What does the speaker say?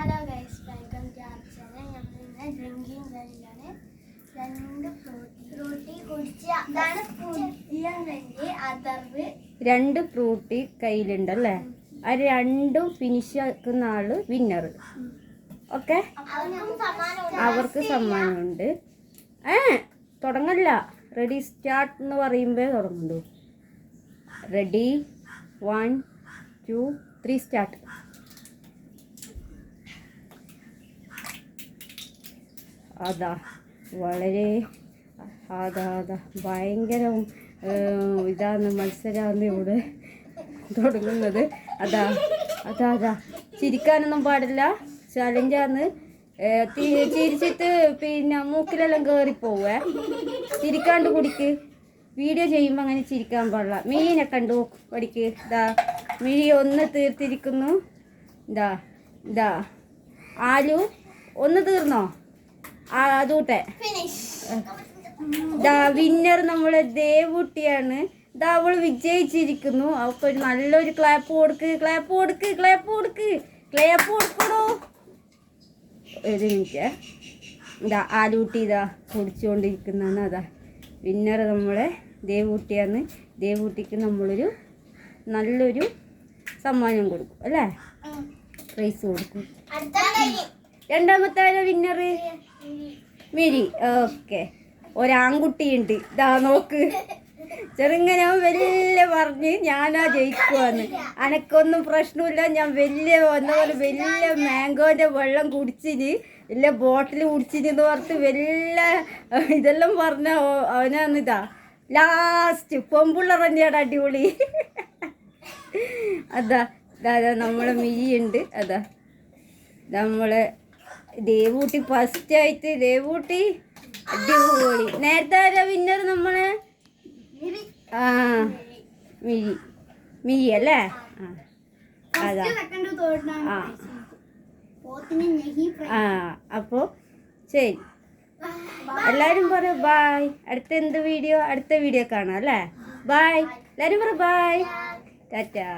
Hello guys, welcome to our channel. നമ്മൾ ഇന്ന് drinking കഴിഞ്ഞാണ്. രണ്ട് ഫ്രൂട്ടി കയ്യിലുണ്ടല്ലേ? ആ രണ്ടും ഫിനിഷ് ആക്കുന്ന ആള് വിന്നർ. ഓക്കെ, അവർക്ക് സമ്മാനമുണ്ട്. തുടങ്ങല്ല. റെഡി സ്റ്റാർട്ട് എന്ന് പറയുമ്പോ തുടങ്ങുന്നു. Ready 1 2 3 start. അതാ വളരെ അതാ ഭയങ്കര ഇതാണ് മത്സരമാണ് ഇവിടെ തുടങ്ങുന്നത്. അതാ അതാ അതാ ചിരിക്കാനൊന്നും പാടില്ല, ചലഞ്ചാന്ന്. ചിരിച്ചിട്ട് പിന്നെ മൂക്കിലെല്ലാം കയറിപ്പോവേ. ചിരിക്കാണ്ട് കുടിക്ക്. വീഡിയോ ചെയ്യുമ്പോൾ അങ്ങനെ ചിരിക്കാൻ പാടില്ല. മീനെ കണ്ടു പഠിക്ക്. ഇതാ മിഴി ഒന്ന് തീർത്തിരിക്കുന്നു. ഇതാ ഇതാ ആലു ഒന്ന് തീർന്നോ? അതൂട്ടെ. ദാ വിന്നർ നമ്മളെ ദേവുട്ടിയാണ്. ദാ അവൾ വിജയിച്ചിരിക്കുന്നു. അവൾക്ക് ഒരു നല്ലൊരു ക്ലാപ്പ് കൊടുക്ക്, ക്ലാപ്പ് കൊടുക്ക്, ക്ലാപ്പ് കൊടുക്ക്, ക്ലാപ്പ് കൊടുക്കണോ. ഒരു മിനിറ്റ്. ഇതാ ആലൂട്ടി ഇതാ കുടിച്ചുകൊണ്ടിരിക്കുന്നതാണ്. അതാ വിന്നർ നമ്മളെ ദേവുട്ടിയാണ്. ദേവുട്ടിക്ക് നമ്മളൊരു നല്ലൊരു സമ്മാനം കൊടുക്കും അല്ലേ? പ്രൈസ് കൊടുക്കും. രണ്ടാമത്തെ വിന്നർ മിരി. ഓക്കെ, ഒരാൺകുട്ടിയുണ്ട്. ഇതാ നോക്ക്, ചെറുങ്ങനെ വലിയ പറഞ്ഞ് ഞാനാ ജയിക്കുവാന്ന്. അനക്കൊന്നും പ്രശ്നമില്ല, ഞാൻ വലിയ വന്ന പോലെ വലിയ മാംഗോന്റെ വെള്ളം കുടിച്ചിന്, വലിയ ബോട്ടിൽ കുടിച്ചിന് എന്ന് പറഞ്ഞിട്ട് വലിയ ഇതെല്ലാം പറഞ്ഞ അവനാന്നിതാ ലാസ്റ്റ് പൊമ്പുള്ള തന്നെയാണ് അടിപൊളി. അതാ അതാ നമ്മളെ മിരിയുണ്ട്. അതാ നമ്മളെ ദേവൂട്ടി ഫസ്റ്റ് ആയിട്ട്. ദേവൂട്ടി അടിപൊളി. നേരത്തെ ആരാ വിന്നർ? നമ്മളെ മിരി. മിരി അല്ലേ? അതാ അപ്പോ ശരി, എല്ലാരും പറ ബായ്. അടുത്ത വീഡിയോ കാണാം അല്ലേ? ബായ് എല്ലാരും പറ ബായ്, ടാറ്റാ.